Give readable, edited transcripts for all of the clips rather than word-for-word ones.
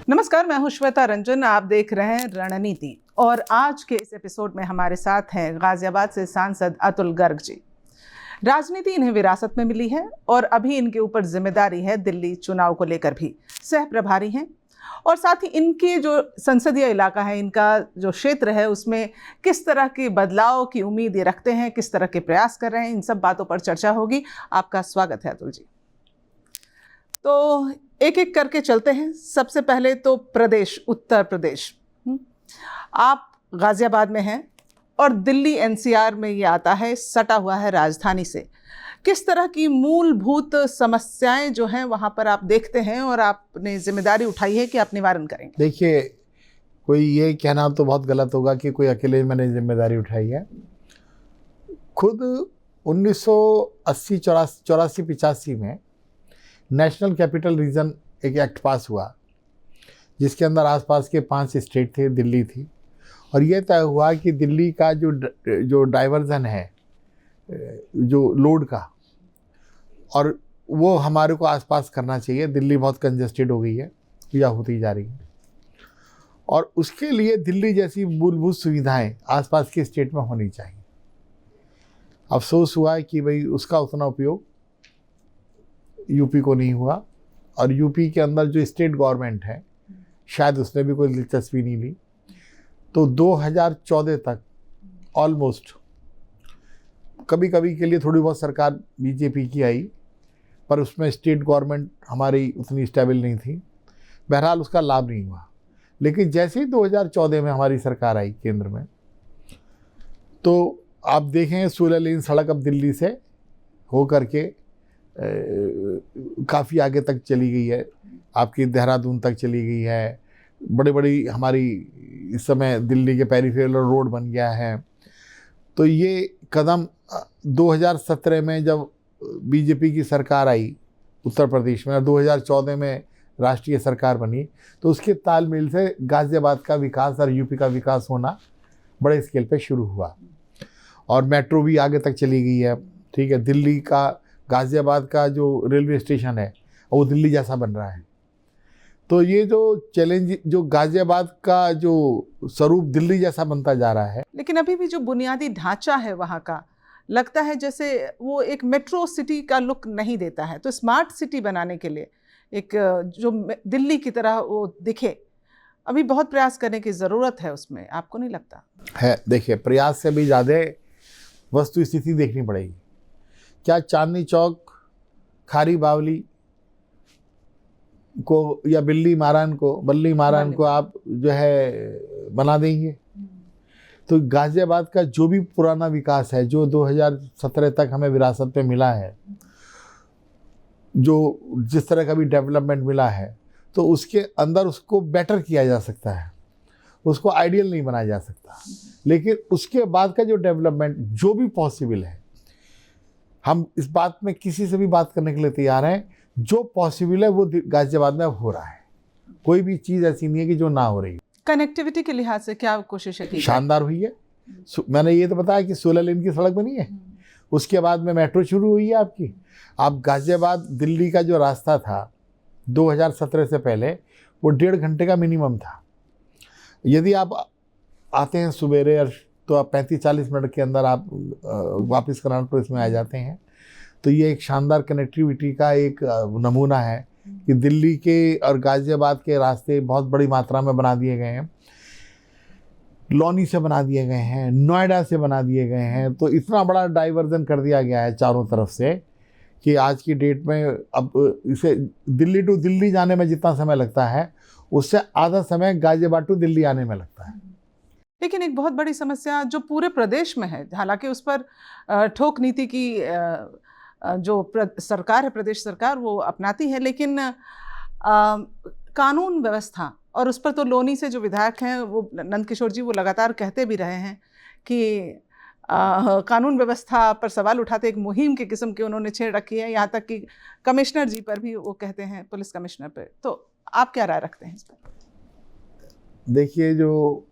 नमस्कार, मैं हूं श्वेता रंजन। आप देख रहे हैं रणनीति और आज के इस एपिसोड में हमारे साथ हैं गाजियाबाद से सांसद अतुल गर्ग जी। राजनीति इन्हें विरासत में मिली है और अभी इनके ऊपर जिम्मेदारी है दिल्ली चुनाव को लेकर भी। सह प्रभारी हैं और साथ ही इनके जो संसदीय इलाका है, इनका जो क्षेत्र है, उसमें किस तरह के बदलाव की उम्मीद ये रखते हैं, किस तरह के प्रयास कर रहे हैं, इन सब बातों पर चर्चा होगी। आपका स्वागत है अतुल जी। तो एक एक करके चलते हैं। सबसे पहले तो प्रदेश, उत्तर प्रदेश। आप गाजियाबाद में हैं और दिल्ली एनसीआर में ये आता है, सटा हुआ है राजधानी से। किस तरह की मूलभूत समस्याएं जो हैं वहाँ पर आप देखते हैं और आपने जिम्मेदारी उठाई है कि आप निवारण करेंगे? देखिए, कोई ये कहना तो बहुत गलत होगा कि कोई अकेले मैंने जिम्मेदारी उठाई है। खुद 1980 84 85 में नेशनल कैपिटल रीजन एक एक्ट पास हुआ, जिसके अंदर आसपास के 5 स्टेट थे, दिल्ली थी, और ये तय हुआ कि दिल्ली का जो डाइवर्जन है जो लोड का, और वो हमारे को आसपास करना चाहिए। दिल्ली बहुत कंजेस्टेड हो गई है या होती जा रही है, और उसके लिए दिल्ली जैसी मूलभूत सुविधाएं आसपास के स्टेट में होनी चाहिए। अफसोस हुआ है कि भाई उसका उतना उपयोग यूपी को नहीं हुआ, और यूपी के अंदर जो स्टेट गवर्नमेंट है शायद उसने भी कोई दिलचस्पी नहीं ली। तो 2014 तक ऑलमोस्ट, कभी कभी के लिए थोड़ी बहुत सरकार बीजेपी की आई, पर उसमें स्टेट गवर्नमेंट हमारी उतनी स्टेबल नहीं थी। बहरहाल उसका लाभ नहीं हुआ। लेकिन जैसे ही 2014 में हमारी सरकार आई केंद्र में, तो आप देखें 16 लेन सड़क अब दिल्ली से हो करके काफ़ी आगे तक चली गई है, आपकी देहरादून तक चली गई है। बड़ी बड़ी हमारी इस समय दिल्ली के पेरिफेरल रोड बन गया है। तो ये कदम 2017 में जब बीजेपी की सरकार आई उत्तर प्रदेश में, और 2014 में राष्ट्रीय सरकार बनी, तो उसके तालमेल से गाजियाबाद का विकास और यूपी का विकास होना बड़े स्केल पे शुरू हुआ, और मेट्रो भी आगे तक चली गई है। ठीक है, दिल्ली का, गाजियाबाद का जो रेलवे स्टेशन है वो दिल्ली जैसा बन रहा है। तो ये जो चैलेंज, जो गाजियाबाद का जो स्वरूप दिल्ली जैसा बनता जा रहा है, लेकिन अभी भी जो बुनियादी ढांचा है वहाँ का, लगता है जैसे वो एक मेट्रो सिटी का लुक नहीं देता है। तो स्मार्ट सिटी बनाने के लिए एक जो दिल्ली की तरह वो दिखे, अभी बहुत प्रयास करने की ज़रूरत है उसमें, आपको नहीं लगता है? देखिए, प्रयास से भी ज़्यादा वस्तु स्थिति देखनी पड़ेगी। क्या चांदनी चौक, खारी बावली को या बल्ली मारान को आप जो है बना देंगे? तो गाजियाबाद का जो भी पुराना विकास है, जो 2017 तक हमें विरासत में मिला है, जो जिस तरह का भी डेवलपमेंट मिला है, तो उसके अंदर उसको बेटर किया जा सकता है, उसको आइडियल नहीं बनाया जा सकता। लेकिन उसके बाद का जो डेवलपमेंट जो भी पॉसिबल है, हम इस बात में किसी से भी बात करने के लिए तैयार हैं। जो पॉसिबल है वो गाजियाबाद में हो रहा है। कोई भी चीज़ ऐसी नहीं है कि जो ना हो रही। कनेक्टिविटी के लिहाज से क्या कोशिश है? शानदार हुई है। मैंने ये तो बताया कि 16 लेन की सड़क बनी है, उसके बाद में मेट्रो शुरू हुई है आपकी। आप गाजियाबाद दिल्ली का जो रास्ता था 2017 से पहले, वो 1.5 घंटे का मिनिमम था। यदि आप आते हैं सवेरे, तो आप 35-40 मिनट के अंदर आप वापस कनाटपुर इसमें आ जाते हैं। तो ये एक शानदार कनेक्टिविटी का एक नमूना है कि दिल्ली के और गाजियाबाद के रास्ते बहुत बड़ी मात्रा में बना दिए गए हैं। लौनी से बना दिए गए हैं, नोएडा से बना दिए गए हैं। तो इतना बड़ा डाइवर्जन कर दिया गया है चारों तरफ से कि आज की डेट में अब इसे दिल्ली टू दिल्ली जाने में जितना समय लगता है, उससे आधा समय गाजियाबाद टू दिल्ली आने में लगता है। लेकिन एक बहुत बड़ी समस्या जो पूरे प्रदेश में है, हालांकि उस पर ठोक नीति की जो सरकार है, प्रदेश सरकार, वो अपनाती है, लेकिन कानून व्यवस्था, और उस पर तो लोनी से जो विधायक हैं वो नंद किशोर जी, वो लगातार कहते भी रहे हैं कि कानून व्यवस्था पर सवाल उठाते एक मुहिम की किस्म की उन्होंने छेड़ रखी है। यहाँ तक कि कमिश्नर जी पर भी वो कहते हैं, पुलिस कमिश्नर पर। तो आप क्या राय रखते हैं इस पर? देखिए, जो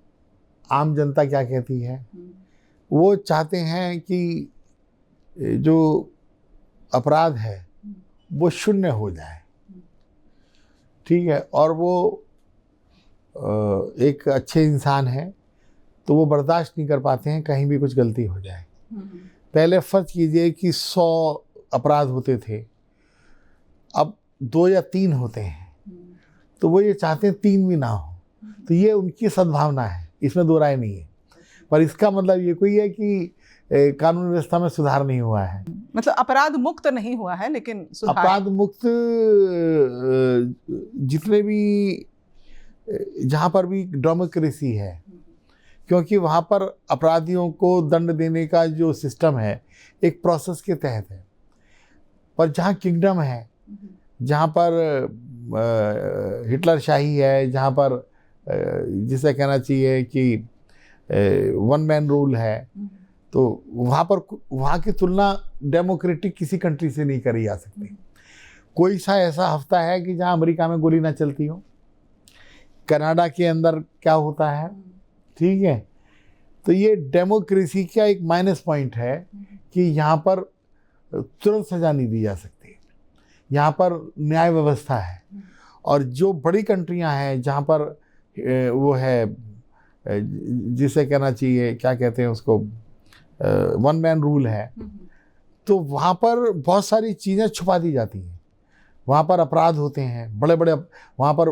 आम जनता क्या कहती है, वो चाहते हैं कि जो अपराध है वो शून्य हो जाए। ठीक है, और वो एक अच्छे इंसान हैं तो वो बर्दाश्त नहीं कर पाते हैं कहीं भी कुछ गलती हो जाए। पहले फर्ज कीजिए कि 100 अपराध होते थे, अब 2 या 3 होते हैं, तो वो ये चाहते हैं 3 भी ना हो। तो ये उनकी सद्भावना है, इसमें दो राय नहीं है। पर इसका मतलब ये कोई है कि कानून व्यवस्था में सुधार नहीं हुआ है, मतलब अपराध मुक्त नहीं हुआ है, लेकिन सुधार। अपराध मुक्त जितने भी जहाँ पर भी डेमोक्रेसी है, क्योंकि वहाँ पर अपराधियों को दंड देने का जो सिस्टम है एक प्रोसेस के तहत है। पर जहाँ किंगडम है, जहाँ पर हिटलर शाही है, जहाँ पर जिसे कहना चाहिए कि वन मैन रूल है, तो वहाँ की तुलना डेमोक्रेटिक किसी कंट्री से नहीं करी जा सकती। कोई सा ऐसा हफ्ता है कि जहाँ अमेरिका में गोली ना चलती हो, कनाडा के अंदर क्या होता है, ठीक है। तो ये डेमोक्रेसी का एक माइनस पॉइंट है कि यहाँ पर तुरंत सज़ा नहीं दी जा सकती, यहाँ पर न्याय व्यवस्था है। और जो बड़ी कंट्रियाँ हैं जहाँ पर वो है, जिसे कहना चाहिए, क्या कहते हैं उसको, वन मैन रूल है, तो वहाँ पर बहुत सारी चीज़ें छुपा दी जाती हैं। वहाँ पर अपराध होते हैं बड़े बड़े, वहाँ पर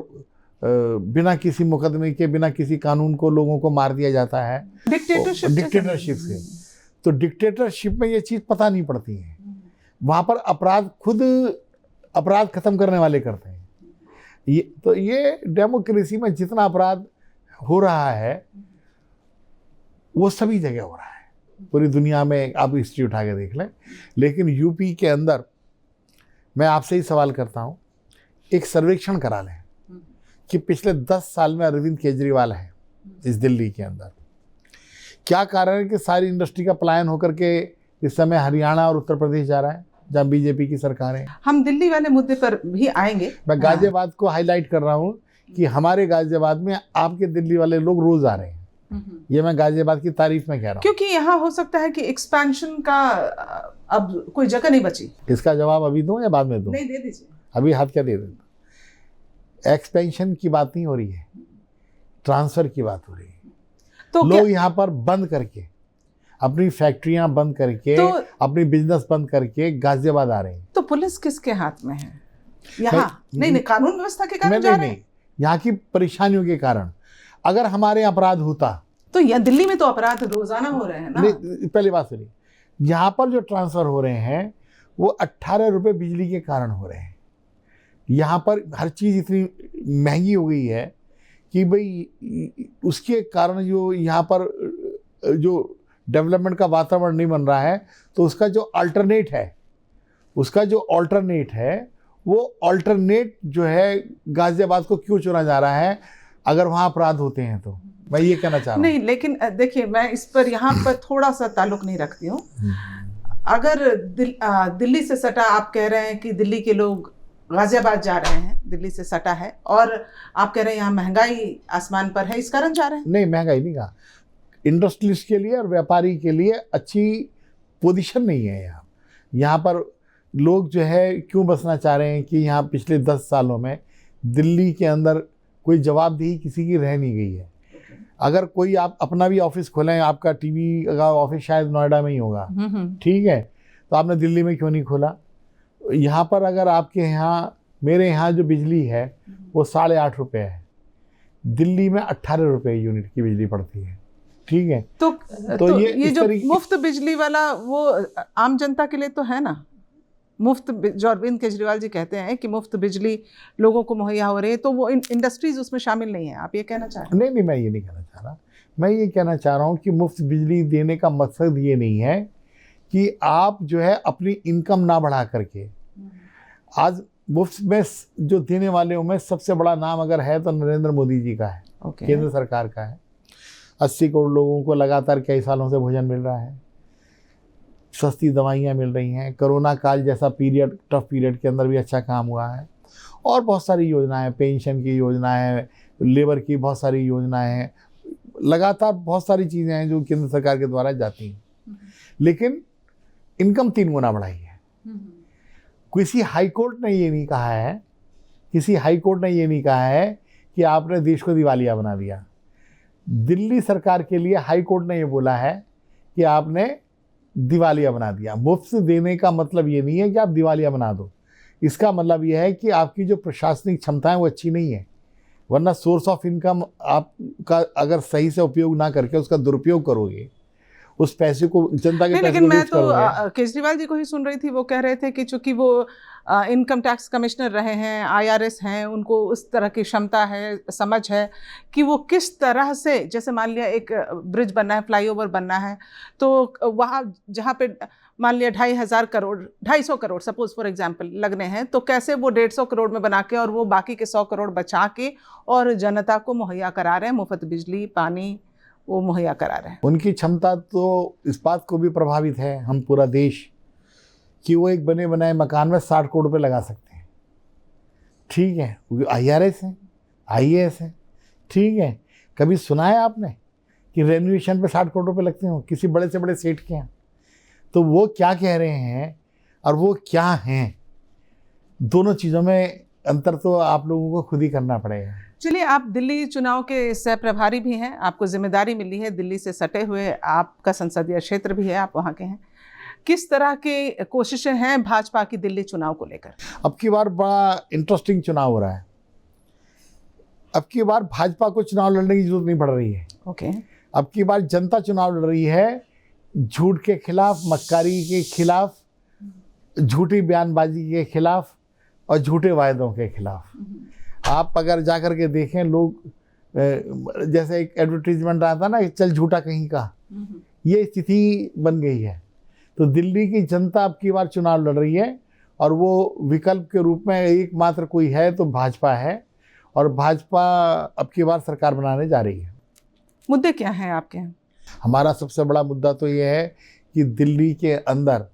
बिना किसी मुकदमे के, बिना किसी कानून को लोगों को मार दिया जाता है डिक्टेटरशिप से। तो डिक्टेटरशिप में ये चीज़ पता नहीं पड़ती है। वहाँ पर अपराध खुद अपराध खत्म करने वाले करते हैं। ये डेमोक्रेसी में जितना अपराध हो रहा है वो सभी जगह हो रहा है, पूरी दुनिया में आप हिस्ट्री उठा के देख लें। लेकिन यूपी के अंदर मैं आपसे ही सवाल करता हूँ, एक सर्वेक्षण करा लें कि पिछले 10 साल में अरविंद केजरीवाल हैं इस दिल्ली के अंदर, क्या कारण है कि सारी इंडस्ट्री का पलायन होकर के इस समय हरियाणा और उत्तर प्रदेश जा रहा है, जहाँ बीजेपी की सरकार है। हम दिल्ली वाले मुद्दे पर भी आएंगे। मैं गाजियाबाद को हाईलाइट कर रहा हूँ कि हमारे गाजियाबाद में आपके दिल्ली वाले लोग रोज आ रहे हैं। ये मैं गाजियाबाद की तारीफ में कह रहा हूँ, क्योंकि यहाँ हो सकता है कि एक्सपेंशन का अब कोई जगह नहीं बची। इसका जवाब अभी दूं या बाद में दूं? नहीं, दे दीजिए। अभी हाथ क्या दे देता। एक्सपेंशन की बात नहीं हो रही है, ट्रांसफर की बात हो रही है। तो लोग यहाँ पर बंद करके, अपनी फैक्ट्रियां बंद करके, तो अपनी बिजनेस बंद करके गाजियाबाद आ रहे हैं। तो पुलिस किसके हाथ में है यहाँ? नहीं, कानून व्यवस्था के कारण जा रहे हैं, यहाँ की परेशानियों के कारण। अगर हमारे अपराध होता तो यहाँ दिल्ली में तो अपराध रोजाना हो रहे हैं ना। पहली बात सुनिए, यहाँ पर जो ट्रांसफर हो रहे हैं वो 18 रुपये बिजली के कारण हो रहे हैं। यहाँ पर हर चीज़ इतनी महंगी हो गई है कि भाई उसके कारण जो यहाँ पर जो डेवलपमेंट का वातावरण नहीं बन रहा है, तो उसका जो अल्टरनेट है वो अल्टरनेट जो है गाजियाबाद को क्यों चुना जा रहा है अगर वहाँ अपराध होते हैं तो। मैं ये कहना चाह रहा हूँ। नहीं, लेकिन देखिए, मैं इस पर यहाँ पर थोड़ा सा ताल्लुक नहीं रखती हूँ। अगर दिल्ली से सटा, आप कह रहे हैं कि दिल्ली के लोग गाजियाबाद जा रहे हैं, दिल्ली से सटा है, और आप कह रहे हैं यहाँ महंगाई आसमान पर है, इस कारण जा रहे हैं। नहीं, महंगाई नहीं कहा, इंडस्ट्रियलिस्ट के लिए और व्यापारी के लिए अच्छी पोजीशन नहीं है यहाँ। यहाँ पर लोग जो है क्यों बसना चाह रहे हैं कि यहाँ पिछले 10 सालों में दिल्ली के अंदर कोई जवाबदेही किसी की रह नहीं गई है। अगर कोई आप अपना भी ऑफिस खोलें, आपका टीवी का ऑफिस शायद नोएडा में ही होगा, ठीक है, तो आपने दिल्ली में क्यों नहीं खोला? यहाँ पर अगर आपके यहाँ, मेरे यहाँ जो बिजली है वो 8.5 रुपये है, दिल्ली में 18 रुपये यूनिट की बिजली पड़ती है, ठीक है। तो ये जो मुफ्त बिजली वाला वो आम जनता के लिए तो है ना, मुफ्त, जो अरविंद केजरीवाल जी कहते हैं कि मुफ्त बिजली लोगों को मुहैया हो रही है, तो वो इंडस्ट्रीज उसमें शामिल नहीं है, आप ये कहना चाह रहे हैं? नहीं, मैं ये नहीं कहना चाह रहा। मैं ये कहना चाह रहा हूँ कि मुफ्त बिजली देने का मकसद ये नहीं है कि आप जो है अपनी इनकम ना बढ़ा करके, आज मुफ्त में जो देने वाले में सबसे बड़ा नाम अगर है तो नरेंद्र मोदी जी का है, केंद्र सरकार का है। 80 करोड़ लोगों को लगातार कई सालों से भोजन मिल रहा है, सस्ती दवाइयाँ मिल रही हैं, कोरोना काल जैसा पीरियड, टफ पीरियड के अंदर भी अच्छा काम हुआ है, और बहुत सारी योजनाएं, पेंशन की योजनाएं, लेबर की बहुत सारी योजनाएं हैं, लगातार बहुत सारी चीज़ें हैं जो केंद्र सरकार के द्वारा जाती हैं। लेकिन इनकम 3 गुना बढ़ाई है। किसी हाई कोर्ट ने ये नहीं कहा है कि कि आपने देश को दिवालिया बना दिया। दिल्ली सरकार के लिए हाई कोर्ट ने ये बोला है कि आपने दिवालिया बना दिया। मुफ्त देने का मतलब ये नहीं है कि आप दिवालिया बना दो, इसका मतलब ये है कि आपकी जो प्रशासनिक क्षमता है वो अच्छी नहीं है, वरना सोर्स ऑफ इनकम आपका अगर सही से उपयोग ना करके उसका दुरुपयोग करोगे, उस पैसे को, जनता के पैसे लेकिन को मैं वेस्ट तो करोगे। केजरीवाल जी को ही सुन रही थी, वो कह रहे थे कि चूंकि वो इनकम टैक्स कमिश्नर रहे हैं, आईआरएस हैं, उनको उस तरह की क्षमता है, समझ है कि वो किस तरह से, जैसे मान लिया एक ब्रिज बनना है, फ्लाईओवर बनना है, तो वहाँ जहाँ पे मान लिया 250 करोड़ सपोज फॉर एग्जांपल लगने हैं, तो कैसे वो 150 करोड़ में बना के और वो बाकी के 100 करोड़ बचा के और जनता को मुहैया करा रहे हैं, मुफ्त बिजली पानी वो मुहैया करा रहे हैं। उनकी क्षमता तो इस बात को भी प्रभावित है, हम पूरा देश, कि वो एक बने बनाए मकान में 60 करोड़ रुपये लगा सकते हैं। ठीक है, वो आईआरएस है, आईएएस है, ठीक है। कभी सुना है आपने कि रेनोवेशन पे 60 करोड़ रुपये लगते हो किसी बड़े से बड़े सेठ के यहाँ? तो वो क्या कह रहे हैं और वो क्या हैं, दोनों चीज़ों में अंतर तो आप लोगों को खुद ही करना पड़ेगा। चलिए, आप दिल्ली चुनाव के सह प्रभारी भी हैं, आपको जिम्मेदारी मिली है, दिल्ली से सटे हुए आपका संसदीय क्षेत्र भी है, आप वहाँ के हैं। किस तरह की कोशिशें हैं भाजपा की दिल्ली चुनाव को लेकर? अब की बार बड़ा इंटरेस्टिंग चुनाव हो रहा है। अब की बार भाजपा को चुनाव लड़ने की जरूरत नहीं पड़ रही है। ओके। अब की बार जनता चुनाव लड़ रही है, झूठ के खिलाफ, मक्कारी के खिलाफ, झूठी बयानबाजी के खिलाफ और झूठे वायदों के खिलाफ। आप अगर जा कर के देखें, लोग जैसे एक एडवर्टीजमेंट आता है ना, चल झूठा कहीं का, ये स्थिति बन गई है। तो दिल्ली की जनता अब की बार चुनाव लड़ रही है और वो विकल्प के रूप में एकमात्र कोई है तो भाजपा है, और भाजपा अब की बार सरकार बनाने जा रही है। मुद्दे क्या हैं आपके? हमारा सबसे बड़ा मुद्दा तो ये है कि दिल्ली के अंदर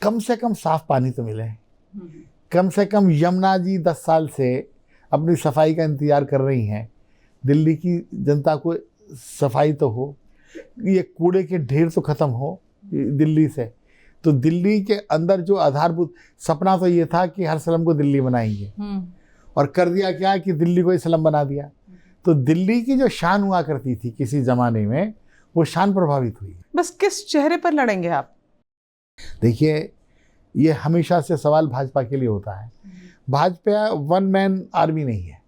कम से कम साफ पानी तो मिले। कम से कम यमुना जी 10 साल से अपनी सफाई का इंतज़ार कर रही हैं। दिल्ली की जनता को सफाई तो हो, ये कूड़े के ढेर तो ख़त्म हो दिल्ली से। तो दिल्ली के अंदर जो आधारभूत सपना तो ये था कि हर स्लम को दिल्ली बनाएंगे, और कर दिया क्या कि दिल्ली को ही स्लम बना दिया। तो दिल्ली की जो शान हुआ करती थी किसी ज़माने में, वो शान प्रभावित हुई। बस किस चेहरे पर लड़ेंगे आप? देखिए, ये हमेशा से सवाल भाजपा के लिए होता है। भाजपा वन मैन आर्मी नहीं है,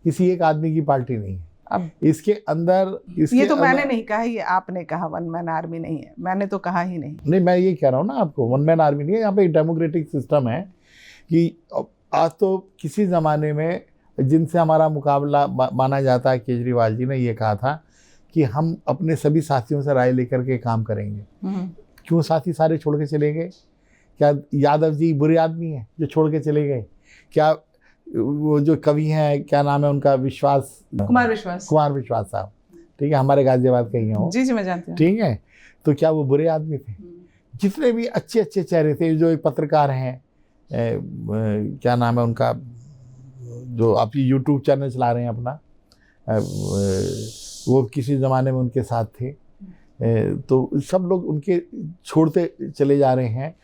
किसी एक आदमी की पार्टी नहीं है। अब इसके अंदर ये तो मैंने नहीं कहा, ये आपने कहा वन मैन आर्मी नहीं है, मैंने तो कहा ही नहीं। नहीं, मैं ये कह रहा हूँ ना आपको, वन मैन आर्मी नहीं है। यहाँ पे एक डेमोक्रेटिक सिस्टम है कि आज तो किसी ज़माने में जिनसे हमारा मुकाबला माना जाता है, केजरीवाल जी ने ये कहा था कि हम अपने सभी साथियों से राय लेकर के काम करेंगे। क्यों साथी सारे छोड़ के चले गए? क्या यादव जी बुरे आदमी हैं जो छोड़ के चले गए? क्या वो जो कवि हैं, क्या नाम है उनका, कुमार विश्वास साहब, ठीक है, हमारे गाजियाबाद के ही हैं वो। जी मैं जानती हूँ। ठीक है, तो क्या वो बुरे आदमी थे? जितने भी अच्छे अच्छे चेहरे थे, जो एक पत्रकार हैं, क्या नाम है उनका, जो आप यूट्यूब चैनल चला रहे हैं अपना, वो किसी ज़माने में उनके साथ थे। तो सब लोग उनके छोड़ते चले जा रहे हैं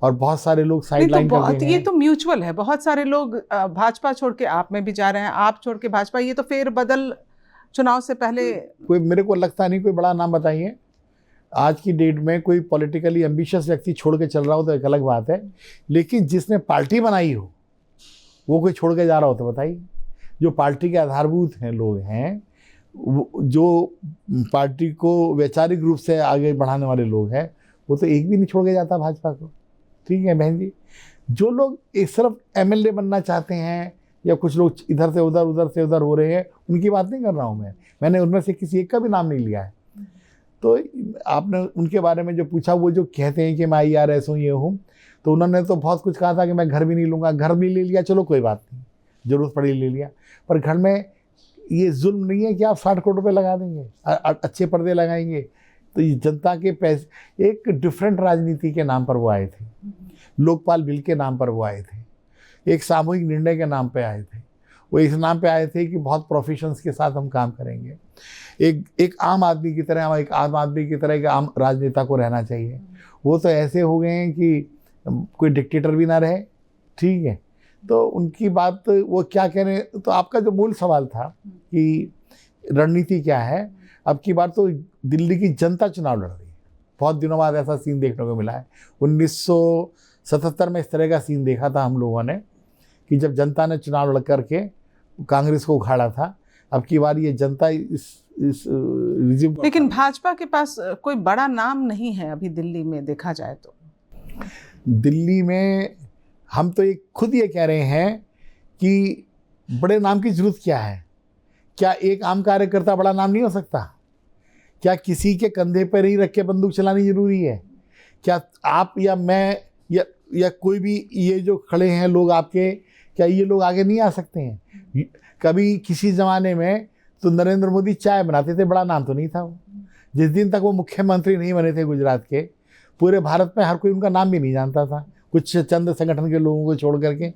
और बहुत सारे लोग साइडलाइन कर रहे हैं। ये तो म्यूचुअल है, बहुत सारे लोग भाजपा छोड़ के आप में भी जा रहे हैं, आप छोड़ के भाजपा। ये तो फेर बदल चुनाव से पहले कोई, मेरे को लगता नहीं कोई बड़ा नाम बताइए आज की डेट में कोई पॉलिटिकली एम्बिशियस व्यक्ति छोड़ के चल रहा हो तो एक अलग बात है, लेकिन जिसने पार्टी बनाई हो वो कोई छोड़ के जा रहा हो तो बताइए। जो पार्टी के आधारभूत हैं लोग हैं, जो पार्टी को वैचारिक रूप से आगे बढ़ाने वाले लोग हैं, वो तो एक भी नहीं छोड़ के जाता भाजपा को। ठीक है बहन जी, जो लोग एक सिर्फ एमएलए बनना चाहते हैं या कुछ लोग इधर से उधर हो रहे हैं, उनकी बात नहीं कर रहा हूँ मैंने उनमें से किसी एक का भी नाम नहीं लिया है। तो आपने उनके बारे में जो पूछा, वो जो कहते हैं कि मैं IRS हूँ, ये हूँ, तो उन्होंने तो बहुत कुछ कहा था कि मैं घर भी नहीं लूँगा। घर भी ले लिया, चलो कोई बात नहीं, ज़रूरत पड़ी ले लिया, पर घर में ये जुल्म नहीं है कि आप 60 करोड़ रुपए लगा देंगे, अच्छे पर्दे लगाएंगे। तो ये जनता के पैसे, एक डिफरेंट राजनीति के नाम पर वो आए थे, लोकपाल बिल के नाम पर वो आए थे, एक सामूहिक निर्णय के नाम पे आए थे, वो इस नाम पे आए थे कि बहुत प्रोफेशंस के साथ हम काम करेंगे। एक आम आदमी की तरह, एक आम आदमी की तरह एक आम राजनेता को रहना चाहिए। वो तो ऐसे हो गए हैं कि कोई डिक्टेटर भी ना रहे। ठीक है, तो उनकी बात वो क्या कह रहे हैं, तो आपका जो मूल सवाल था कि रणनीति क्या है, अब की बार तो दिल्ली की जनता चुनाव लड़ रही है। बहुत दिनों बाद ऐसा सीन देखने को मिला है। 1977 में इस तरह का सीन देखा था हम लोगों ने कि जब जनता ने चुनाव लड़ करके कांग्रेस को उखाड़ा था। अब की बार ये जनता इस रिजिम, लेकिन भाजपा के पास कोई बड़ा नाम नहीं है अभी दिल्ली में देखा जाए तो। दिल्ली में हम तो खुद ये कह रहे हैं कि बड़े नाम की जरूरत क्या है? क्या एक आम कार्यकर्ता बड़ा नाम नहीं हो सकता? क्या किसी के कंधे पर ही रख के बंदूक चलानी जरूरी है? क्या आप या मैं या कोई भी ये जो खड़े हैं लोग आपके, क्या ये लोग आगे नहीं आ सकते हैं? कभी किसी ज़माने में तो नरेंद्र मोदी चाय बनाते थे, बड़ा नाम तो नहीं था वो। जिस दिन तक वो मुख्यमंत्री नहीं बने थे गुजरात के, पूरे भारत में हर कोई उनका नाम भी नहीं जानता था, कुछ चंद संगठन के लोगों को छोड़ करके।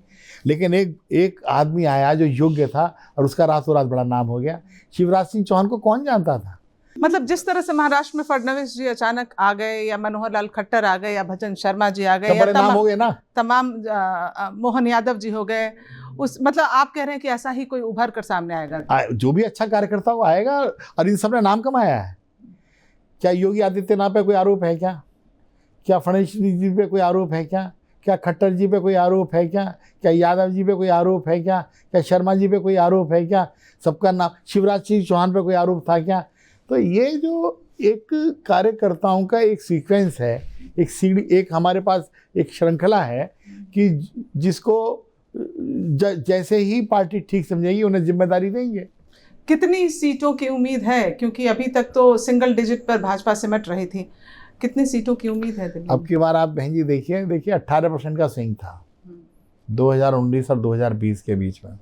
लेकिन एक आदमी आया जो योग्य था और उसका रातों रात बड़ा नाम हो गया। शिवराज सिंह चौहान को कौन जानता था? मतलब जिस तरह से महाराष्ट्र में फडणवीस जी अचानक आ गए, या मनोहर लाल खट्टर आ गए, या भजन शर्मा जी आ गए, तो बड़े नाम हो गए ना, तमाम मोहन यादव जी हो गए, उस मतलब आप कह रहे हैं कि ऐसा ही कोई उभर कर सामने आएगा? जो भी अच्छा कार्यकर्ता वो आएगा, और इन सब ने नाम कमाया है। क्या योगी आदित्यनाथ पे कोई आरोप है क्या? क्या फडणवीस जी पे कोई आरोप है क्या? क्या खट्टर जी पे कोई आरोप है क्या? क्या यादव जी पे कोई आरोप है क्या? क्या शर्मा जी पे कोई आरोप है क्या? सबका नाम, शिवराज सिंह चौहान पे कोई आरोप था क्या? तो ये जो एक कार्यकर्ताओं का एक सीक्वेंस है, एक सीढ़ी, एक हमारे पास एक श्रृंखला है कि जिसको जैसे ही पार्टी ठीक समझेगी उन्हें जिम्मेदारी देंगे। कितनी सीटों की उम्मीद है? क्योंकि अभी तक तो सिंगल डिजिट पर भाजपा सिमट रही थी। कितनी सीटों की उम्मीद है दिल्ली? अब की बार आप बहन जी देखिए 18% का स्विंग था 2019 और 2020 के बीच में।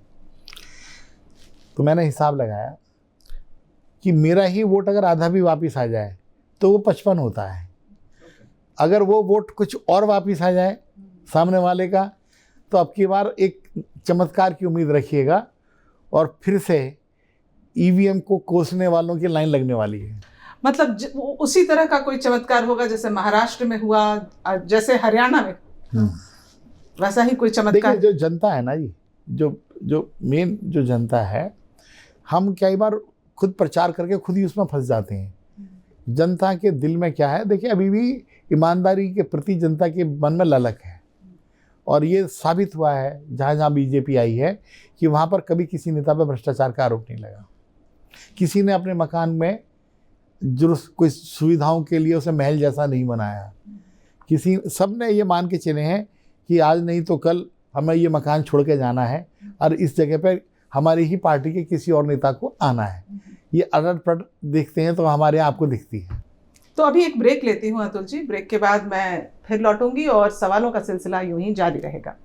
तो मैंने हिसाब लगाया कि मेरा ही वोट अगर आधा भी वापस आ जाए तो वो 55 होता है। अगर वो वोट कुछ और वापस आ जाए सामने वाले का, तो अब की बार एक चमत्कार की उम्मीद रखिएगा और फिर से ईवीएम को कोसने वालों की लाइन लगने वाली है। मतलब उसी तरह का कोई चमत्कार होगा जैसे महाराष्ट्र में हुआ, जैसे हरियाणा में, वैसा ही कोई चमत्कार? जो जनता है ना जी, जो मेन जो जनता है, हम कई बार खुद प्रचार करके खुद ही उसमें फंस जाते हैं। जनता के दिल में क्या है, देखिए अभी भी ईमानदारी के प्रति जनता के मन में ललक है, और ये साबित हुआ है जहाँ जहाँ बीजेपी आई है कि वहाँ पर कभी किसी नेता पर भ्रष्टाचार का आरोप नहीं लगा। किसी ने अपने मकान में जो कोई सुविधाओं के लिए उसे महल जैसा नहीं बनाया। सब ने ये मान के चले हैं कि आज नहीं तो कल हमें ये मकान छोड़ के जाना है और इस जगह पर हमारी ही पार्टी के किसी और नेता को आना है। ये अड़ट पट देखते हैं तो हमारे यहाँ आपको दिखती है। तो अभी एक ब्रेक लेती हूँ अतुल जी, ब्रेक के बाद मैं फिर लौटूंगी और सवालों का सिलसिला यूं ही जारी रहेगा।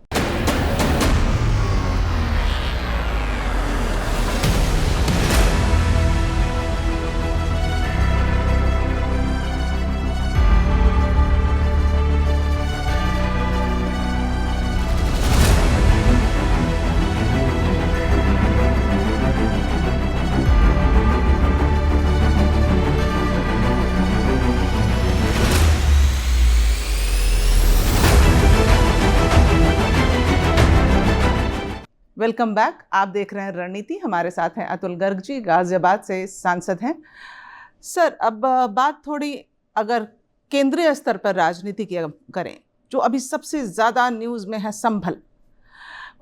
Welcome back. आप देख रहे हैं रणनीति। हमारे साथ हैं अतुल गर्ग जी, गाजियाबाद से सांसद हैं। सर, अब बात थोड़ी अगर केंद्रीय स्तर पर राजनीति की करें, जो अभी सबसे ज़्यादा न्यूज़ में है संभल,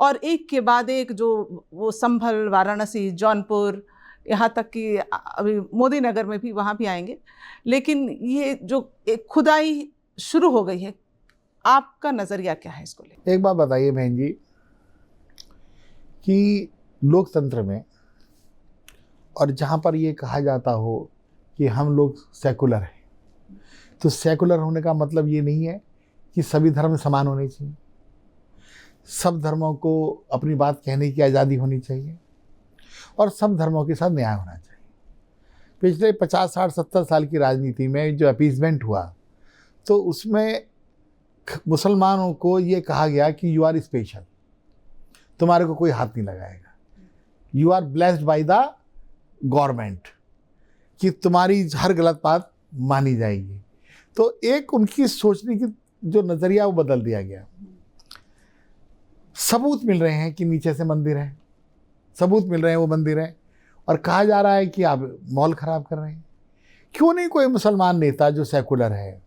और एक के बाद एक जो वो संभल, वाराणसी, जौनपुर, यहाँ तक कि अभी मोदी नगर में भी, वहाँ भी आएंगे। लेकिन ये जो एक खुदाई शुरू हो गई है, आपका नज़रिया क्या है इसको लेकर? एक बात बताइए बहन जी कि लोकतंत्र में, और जहाँ पर ये कहा जाता हो कि हम लोग सेकुलर हैं, तो सेकुलर होने का मतलब ये नहीं है कि सभी धर्म समान होने चाहिए। सब धर्मों को अपनी बात कहने की आज़ादी होनी चाहिए और सब धर्मों के साथ न्याय होना चाहिए। पिछले 50, 60, 70 साल की राजनीति में जो अपीसमेंट हुआ, तो उसमें मुसलमानों को ये कहा गया कि यू आर स्पेशल, तुम्हारे को कोई हाथ नहीं लगाएगा, you are blessed by the government, कि तुम्हारी हर गलत बात मानी जाएगी। तो एक उनकी सोचने की जो नज़रिया वो बदल दिया गया। सबूत मिल रहे हैं कि नीचे से मंदिर है, सबूत मिल रहे हैं वो मंदिर है, और कहा जा रहा है कि आप माहौल खराब कर रहे हैं। क्यों नहीं कोई मुसलमान नेता जो सेकुलर है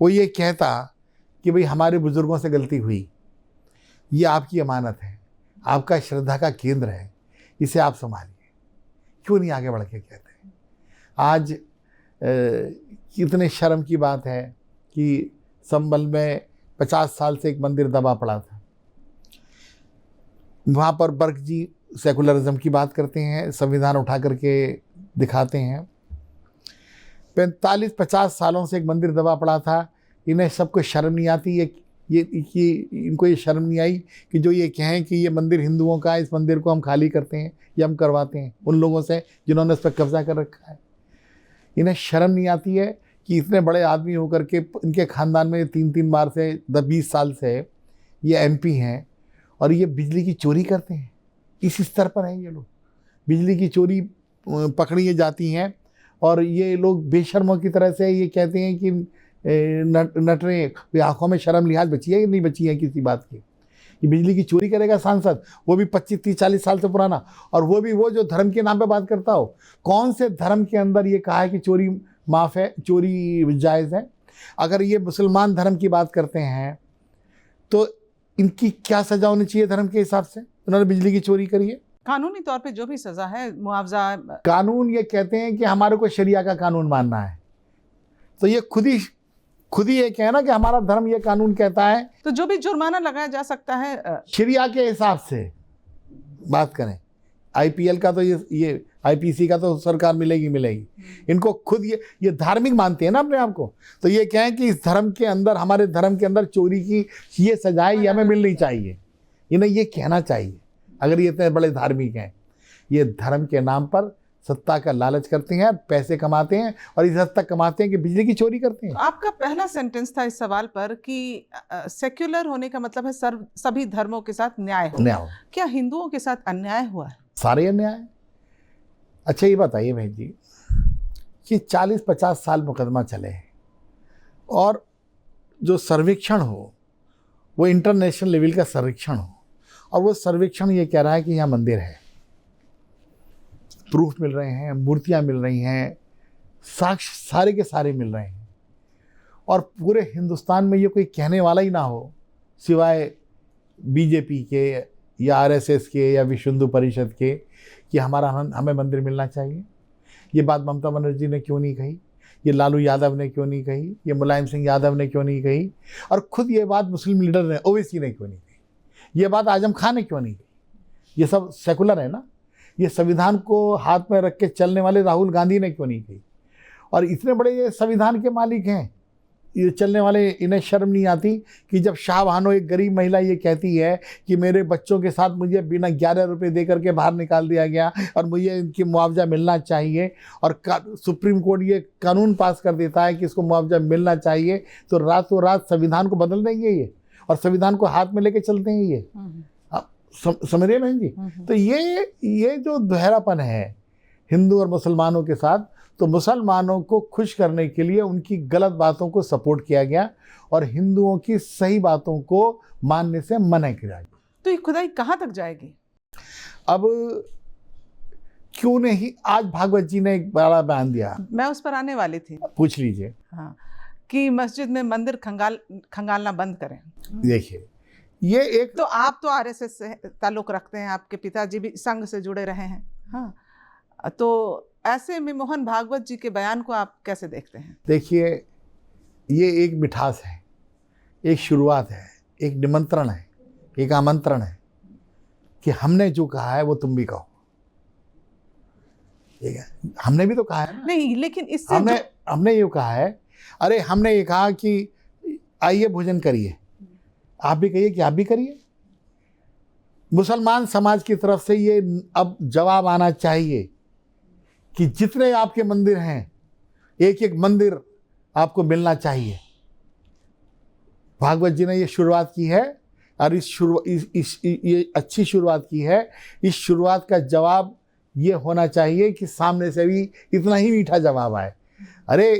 वो ये कहता कि भाई हमारे बुजुर्गों से गलती हुई, ये आपकी अमानत है, आपका श्रद्धा का केंद्र है, इसे आप संभालिए। क्यों नहीं आगे बढ़ के कहते हैं? आज कितने शर्म की बात है कि संभल में 50 साल से एक मंदिर दबा पड़ा था। वहाँ पर बर्क जी सेकुलरिज्म की बात करते हैं, संविधान उठा करके दिखाते हैं। 45-50 सालों से एक मंदिर दबा पड़ा था। इन्हें सबको शर्म नहीं आती इनको ये शर्म नहीं आई कि जो ये कहें कि ये मंदिर हिंदुओं का है, इस मंदिर को हम खाली करते हैं या हम करवाते हैं उन लोगों से जिन्होंने इस पर कब्जा कर रखा है। इन्हें शर्म नहीं आती है कि इतने बड़े आदमी होकर के इनके ख़ानदान में 3-3 बार से 10-20 साल से ये एमपी हैं और ये बिजली की चोरी करते हैं। इस स्तर पर हैं ये लोग, बिजली की चोरी पकड़ी जाती हैं और ये लोग बेशर्मों की तरह से ये कहते हैं कि नट रहे, आँखों में शर्म लिहाज बची है कि नहीं बची है किसी बात की। ये बिजली की चोरी करेगा सांसद, वो भी 25-30-40 साल से पुराना, और वो भी वो जो धर्म के नाम पे बात करता हो। कौन से धर्म के अंदर ये कहा है कि चोरी माफ़ है, चोरी जायज़ है? अगर ये मुसलमान धर्म की बात करते हैं तो इनकी क्या सज़ा होनी चाहिए धर्म के हिसाब से? उन्होंने बिजली की चोरी करी है। कानूनी तौर पे जो भी सज़ा है, मुआवजा। कानून ये कहते हैं कि हमारे को शरिया का कानून मानना है, तो ये खुद ही ये कहना कि हमारा धर्म ये कानून कहता है, तो जो भी जुर्माना लगाया जा सकता है शरिया के हिसाब से बात करें। आईपीएल का तो ये आईपीसी का तो सरकार मिलेगी। इनको खुद ये धार्मिक मानते हैं ना अपने आप को, तो ये कहें कि इस धर्म के अंदर, हमारे धर्म के अंदर चोरी की ये सजाएं ये हमें मिलनी चाहिए। इन्हें ये कहना चाहिए अगर ये इतने बड़े धार्मिक हैं। ये धर्म के नाम पर सत्ता का लालच करते हैं, पैसे कमाते हैं और इस हद तक कमाते हैं कि बिजली की चोरी करते हैं। आपका पहला सेंटेंस था इस सवाल पर कि सेक्युलर होने का मतलब है सभी धर्मों के साथ न्याय हो। क्या हिंदुओं के साथ अन्याय हुआ है? सारे अन्याय। अच्छा ये बताइए बहन जी कि 40-50 साल मुकदमा चले और जो सर्वेक्षण हो वो इंटरनेशनल लेवल का सर्वेक्षण हो, और वो सर्वेक्षण ये कह रहा है कि यहाँ मंदिर है, प्रूफ मिल रहे हैं, मूर्तियाँ मिल रही हैं, साक्ष्य सारे के सारे मिल रहे हैं, और पूरे हिंदुस्तान में ये कोई कहने वाला ही ना हो सिवाय बीजेपी के या आरएसएस के या विश्व हिंदू परिषद के कि हमें मंदिर मिलना चाहिए। ये बात ममता बनर्जी ने क्यों नहीं कही? ये लालू यादव ने क्यों नहीं कही? ये मुलायम सिंह यादव ने क्यों नहीं कही? और ख़ुद ये बात मुस्लिम लीडर ने, ओवैसी ने क्यों नहीं कही? ये बात आजम खान ने क्यों नहीं कही? ये सब सेकुलर है ना। ये संविधान को हाथ में रख के चलने वाले राहुल गांधी ने क्यों नहीं कही? और इतने बड़े ये संविधान के मालिक हैं, ये चलने वाले, इन्हें शर्म नहीं आती कि जब शाहबहानो एक गरीब महिला ये कहती है कि मेरे बच्चों के साथ मुझे बिना 11 रुपये दे करके बाहर निकाल दिया गया और मुझे इनकी मुआवजा मिलना चाहिए, और सुप्रीम कोर्ट ये कानून पास कर देता है कि इसको मुआवजा मिलना चाहिए, तो रातों रात संविधान को बदल देंगे ये, और संविधान को हाथ में लेके चलते हैं ये। समझ रहे बहन जी? तो ये जो दोहरापन है हिंदू और मुसलमानों के साथ, तो मुसलमानों को खुश करने के लिए उनकी गलत बातों को सपोर्ट किया गया और हिंदुओं की सही बातों को मानने से मना किया गया। तो ये खुदाई कहाँ तक जाएगी? अब क्यों नहीं, आज भागवत जी ने एक बड़ा बयान दिया, मैं उस पर आने वाली थी, पूछ लीजिए। हाँ, कि मस्जिद में मंदिर खंगालना बंद करें। देखिए ये एक, तो आप तो आरएसएस से ताल्लुक रखते हैं, आपके पिताजी भी संघ से जुड़े रहे हैं, हाँ, तो ऐसे में मोहन भागवत जी के बयान को आप कैसे देखते हैं? देखिए ये एक मिठास है, एक शुरुआत है, एक निमंत्रण है, एक आमंत्रण है कि हमने जो कहा है वो तुम भी कहो। ठीक है, हमने भी तो कहा है ना? नहीं, लेकिन इससे हमने ये कहा है, अरे हमने ये कहा कि आइए भोजन करिए, आप भी कहिए कि आप भी करिए। मुसलमान समाज की तरफ से ये अब जवाब आना चाहिए कि जितने आपके मंदिर हैं, एक एक मंदिर आपको मिलना चाहिए। भागवत जी ने ये शुरुआत की है और ये अच्छी शुरुआत की है। इस शुरुआत का जवाब ये होना चाहिए कि सामने से भी इतना ही मीठा जवाब आए। अरे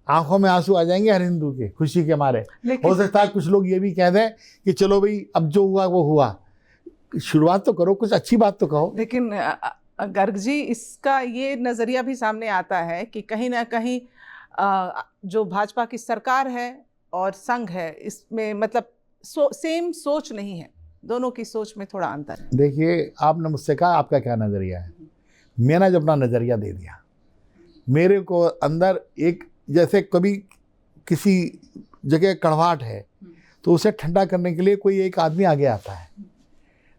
आंखों में आंसू आ जाएंगे हर हिंदू के खुशी के मारे। हो सकता है कुछ लोग ये भी कह दें कि चलो भाई अब जो हुआ वो हुआ, शुरुआत तो करो, कुछ अच्छी बात तो कहो। लेकिन गर्ग जी, इसका ये नजरिया भी सामने आता है कि कहीं ना कहीं जो भाजपा की सरकार है और संघ है, इसमें मतलब सेम सोच नहीं है, दोनों की सोच में थोड़ा अंतर है। देखिए, आपने मुझसे कहा आपका क्या नजरिया है, मैंने जब अपना नजरिया दे दिया, मेरे को अंदर एक, जैसे कभी किसी जगह कड़वाहट है तो उसे ठंडा करने के लिए कोई एक आदमी आगे आता है,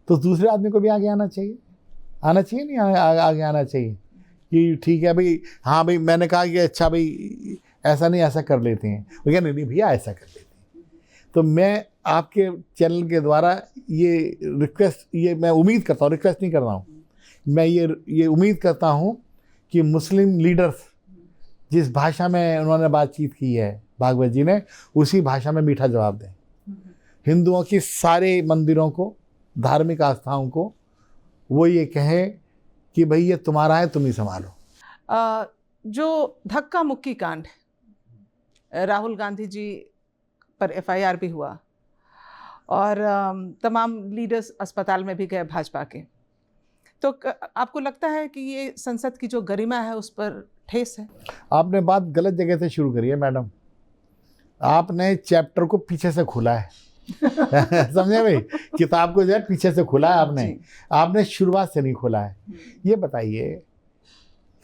तो दूसरे आदमी को भी आगे आना चाहिए नहीं आगे आना चाहिए कि ठीक है भाई, हाँ भाई मैंने कहा कि अच्छा भाई ऐसा नहीं, ऐसा कर लेते हैं, वो क्या नहीं भैया ऐसा कर लेते हैं। तो मैं आपके चैनल के द्वारा ये रिक्वेस्ट, ये मैं उम्मीद करता हूँ, रिक्वेस्ट नहीं कर रहा हूँ, मैं ये उम्मीद करता हूँ कि मुस्लिम लीडर्स जिस भाषा में उन्होंने बातचीत की है भागवत जी ने, उसी भाषा में मीठा जवाब दें। हिंदुओं की सारे मंदिरों को, धार्मिक आस्थाओं को वो ये कहें कि भाई ये तुम्हारा है, तुम ही संभालो। जो धक्का मुक्की कांड, राहुल गांधी जी पर एफआईआर भी हुआ और तमाम लीडर्स अस्पताल में भी गए भाजपा के, तो आपको लगता है कि ये संसद की जो गरिमा है उस पर ठेस है? आपने बात गलत जगह से शुरू करी है मैडम, आपने चैप्टर को पीछे से खोला है समझे भाई, किताब को जो है पीछे से खोला है आपने शुरुआत से नहीं खोला है। ये बताइए,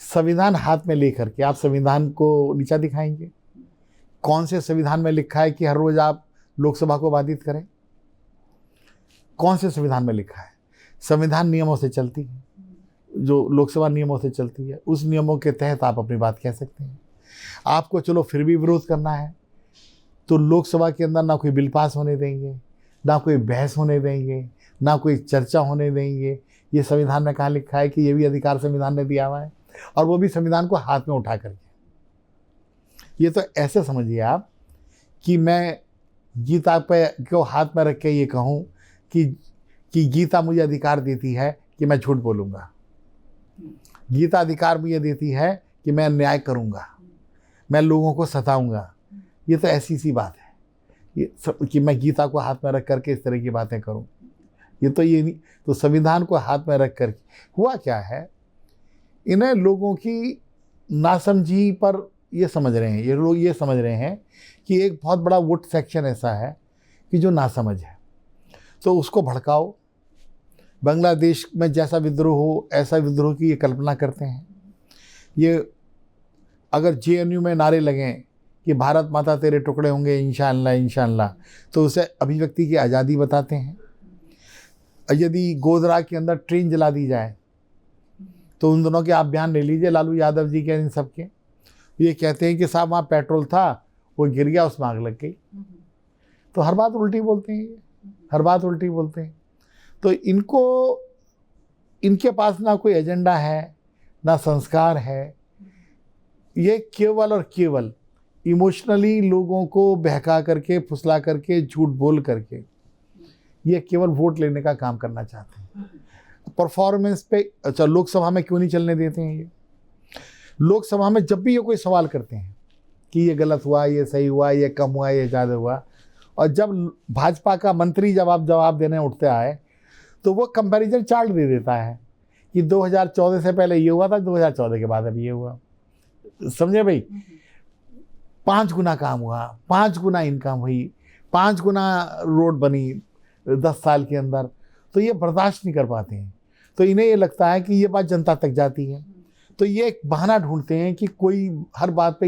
संविधान हाथ में लेकर के आप संविधान को नीचा दिखाएंगे? कौन से संविधान में लिखा है कि हर रोज आप लोकसभा को बाधित करें? कौन से संविधान में लिखा है? संविधान नियमों से चलती है, जो लोकसभा नियमों से चलती है, उस नियमों के तहत आप अपनी बात कह सकते हैं। आपको चलो फिर भी विरोध करना है तो लोकसभा के अंदर ना कोई बिल पास होने देंगे, ना कोई बहस होने देंगे, ना कोई चर्चा होने देंगे। ये संविधान में कहाँ लिखा है कि ये भी अधिकार संविधान ने दिया हुआ है, और वो भी संविधान को हाथ में उठा करके। ये तो ऐसे समझिए आप कि मैं गीता पे को हाथ में रख के ये कहूँ कि गीता मुझे अधिकार देती है कि मैं झूठ बोलूँगा, गीता अधिकार मुझे देती है कि मैं न्याय करूँगा, मैं लोगों को सताऊँगा। ये तो ऐसी सी बात है ये कि मैं गीता को हाथ में रख करके इस तरह की बातें करूं, ये तो ये नहीं। तो संविधान को हाथ में रख करके हुआ क्या है, इन्हें लोगों की नासमझी पर ये समझ रहे हैं, ये लोग ये समझ रहे हैं कि एक बहुत बड़ा वोट सेक्शन ऐसा है कि जो नासमझ है, तो उसको भड़काओ। बांग्लादेश में जैसा विद्रोह हो ऐसा विद्रोह की ये कल्पना करते हैं। ये अगर जेएनयू में नारे लगें कि भारत माता तेरे टुकड़े होंगे इंशाअल्लाह इंशाअल्लाह, तो उसे अभिव्यक्ति की आज़ादी बताते हैं। यदि गोधरा के अंदर ट्रेन जला दी जाए तो उन दोनों के आप बयान ले लीजिए, लालू यादव जी के, इन सब के, ये कहते हैं कि साहब वहाँ पेट्रोल था, वो गिर गया, उसमें आग लग गई। तो हर बात उल्टी बोलते हैं, हर बात उल्टी बोलते हैं। तो इनके पास ना कोई एजेंडा है, ना संस्कार है। ये केवल और केवल इमोशनली लोगों को बहका करके, फुसला करके, झूठ बोल करके ये केवल वोट लेने का काम करना चाहते हैं। परफॉर्मेंस पे, अच्छा लोकसभा में क्यों नहीं चलने देते हैं? ये लोकसभा में जब भी ये कोई सवाल करते हैं कि ये गलत हुआ, ये सही हुआ, ये कम हुआ, ये ज़्यादा हुआ, और जब भाजपा का मंत्री जवाब देने उठते आए तो वो कंपैरिजन चार्ट दे देता है कि 2014 से पहले ये हुआ था, 2014 के बाद अभी ये हुआ। समझे भाई, 5 गुना काम हुआ, 5 गुना इनकम हुई, 5 गुना रोड बनी 10 साल के अंदर। तो ये बर्दाश्त नहीं कर पाते हैं, तो इन्हें ये लगता है कि ये बात जनता तक जाती है, तो ये एक बहाना ढूंढते हैं कि कोई हर बात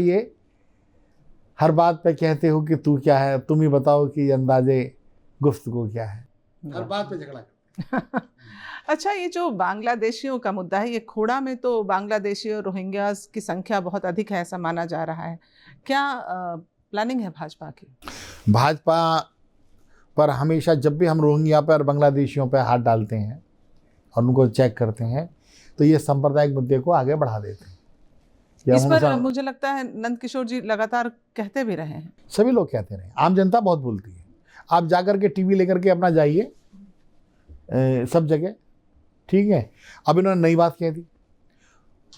पे कहते हो कि तू क्या है, तुम ही बताओ कि अंदाजे गुफ्तगू क्या है, हर बात पे झगड़ा अच्छा, ये जो बांग्लादेशियों का मुद्दा है, ये खोड़ा में तो बांग्लादेशी और रोहिंग्यास की संख्या बहुत अधिक है ऐसा माना जा रहा है। क्या प्लानिंग है भाजपा की? भाजपा पर हमेशा जब भी हम रोहिंग्या पर, बांग्लादेशियों पर हाथ डालते हैं और उनको चेक करते हैं तो ये सांप्रदायिक मुद्दे को आगे बढ़ा देते हैं। इस पर मुझे लगता है नंद किशोर जी लगातार कहते भी रहे हैं, सभी लोग कहते रहे, आम जनता बहुत बोलती है। आप जाकर के टीवी लेकर के अपना जाइए सब जगह, ठीक है। अब इन्होंने नई बात कह दी,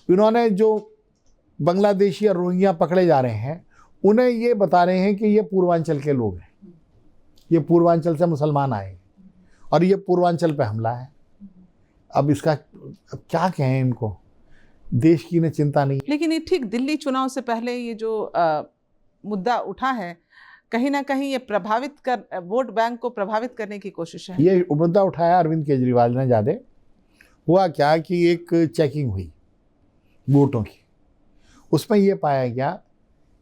इन्होंने जो बांग्लादेशी और रोहिंग्या पकड़े जा रहे हैं उन्हें ये बता रहे हैं कि ये पूर्वांचल के लोग हैं, ये पूर्वांचल से मुसलमान आए और ये पूर्वांचल पे हमला है। अब इसका अब क्या कहें इनको, देश की इन्हें चिंता नहीं। लेकिन ये ठीक दिल्ली चुनाव से पहले ये जो मुद्दा उठा है, कहीं ना कहीं ये वोट बैंक को प्रभावित करने की कोशिश है। ये मुद्दा उठाया अरविंद केजरीवाल ने ज़्यादा। हुआ क्या कि एक चेकिंग हुई वोटों की, उसमें ये पाया गया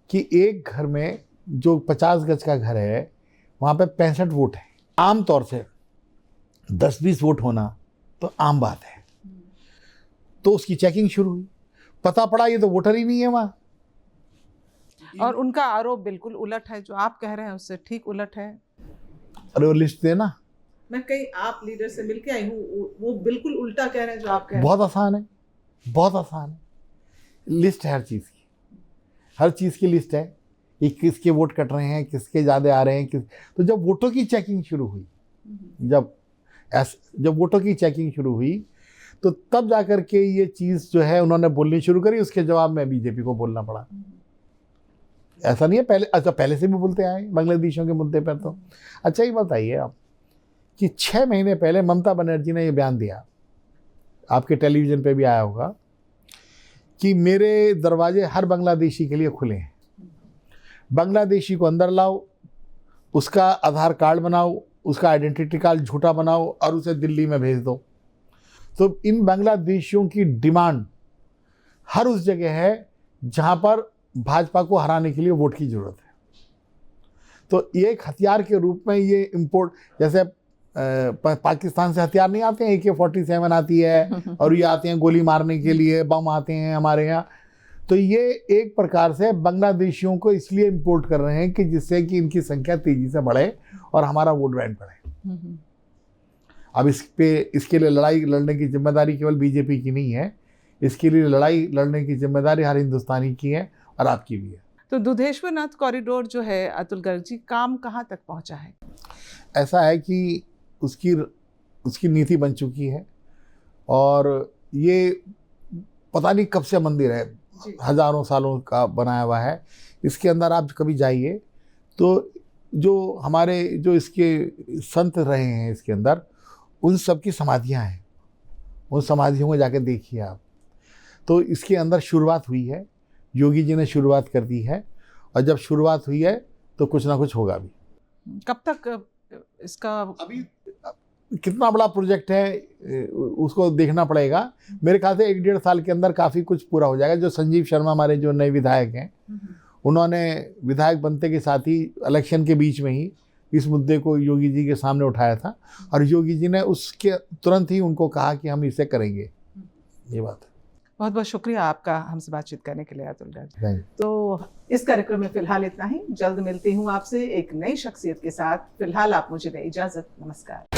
कि एक घर में जो 50 गज का घर है वहाँ पे 65 वोट है। आम तौर से 10-20 वोट होना तो आम बात है। तो उसकी चेकिंग शुरू हुई, पता पड़ा ये तो वोटर ही नहीं है वहाँ। और उनका आरोप बिल्कुल उलट है, जो आप कह रहे हैं उससे ठीक उलट है। अरे वो लिस्ट देना, मैं कई आप लीडर से मिलके आई हूँ, वो बिल्कुल उल्टा कह रहे हैं जो आप कह रहे हैं। बहुत आसान है, बहुत आसान है। लिस्ट है हर चीज़ की, हर चीज़ की लिस्ट है कि किसके वोट कट रहे हैं, किसके ज़्यादा आ रहे हैं, तो जब वोटों की चेकिंग शुरू हुई, जब वोटों की चेकिंग शुरू हुई तो तब जाकर के ये चीज़ जो है उन्होंने बोलनी शुरू करी। उसके जवाब में बीजेपी को बोलना पड़ा। ऐसा नहीं है पहले, अच्छा पहले से भी बोलते आए बांग्लादेशियों के मुद्दे पर। तो अच्छा ये बताइए आप कि 6 महीने पहले ममता बनर्जी ने ये बयान दिया, आपके टेलीविज़न पे भी आया होगा, कि मेरे दरवाजे हर बांग्लादेशी के लिए खुले हैं, बांग्लादेशी को अंदर लाओ, उसका आधार कार्ड बनाओ, उसका आइडेंटिटी कार्ड झूठा बनाओ और उसे दिल्ली में भेज दो। तो इन बांग्लादेशियों की डिमांड हर उस जगह है जहाँ पर भाजपा को हराने के लिए वोट की ज़रूरत है। तो ये एक हथियार के रूप में ये इंपोर्ट, जैसे पाकिस्तान से हथियार नहीं आते हैं, AK-47 आती है और ये आते हैं गोली मारने के लिए, बम आते हैं हमारे यहाँ। तो ये एक प्रकार से बांग्लादेशियों को इसलिए इंपोर्ट कर रहे हैं कि जिससे कि इनकी संख्या तेज़ी से बढ़े और हमारा वोट बैंक बढ़े। अब इसके लिए लड़ाई लड़ने की जिम्मेदारी केवल बीजेपी की नहीं है, इसके लिए लड़ाई लड़ने की जिम्मेदारी हर हिंदुस्तानी की है और आपकी भी है। तो दुधेश्वर नाथ कॉरिडोर जो है अतुल गर्ग जी, काम कहाँ तक पहुँचा है? ऐसा है कि उसकी नीति बन चुकी है और ये पता नहीं कब से मंदिर है, हज़ारों सालों का बनाया हुआ है। इसके अंदर आप कभी जाइए तो जो हमारे जो इसके संत रहे हैं इसके अंदर, उन सब की समाधियाँ हैं, उन समाधियों को जाकर देखिए आप। तो इसके अंदर शुरुआत हुई है, योगी जी ने शुरुआत कर दी है और जब शुरुआत हुई है तो कुछ ना कुछ होगा भी। कब तक इसका, अभी कितना बड़ा प्रोजेक्ट है उसको देखना पड़ेगा। मेरे ख्याल से 1-1.5 साल के अंदर काफ़ी कुछ पूरा हो जाएगा। जो संजीव शर्मा हमारे जो नए विधायक हैं, उन्होंने विधायक बनते के साथ ही इलेक्शन के बीच में ही इस मुद्दे को योगी जी के सामने उठाया था और योगी जी ने उसके तुरंत ही उनको कहा कि हम इसे करेंगे। ये बात है। बहुत बहुत शुक्रिया आपका हमसे बातचीत करने के लिए अतुल गर्ग। तो इस कार्यक्रम में फिलहाल इतना ही। जल्द मिलती हूँ आपसे एक नई शख्सियत के साथ। फिलहाल आप मुझे दें इजाज़त। नमस्कार।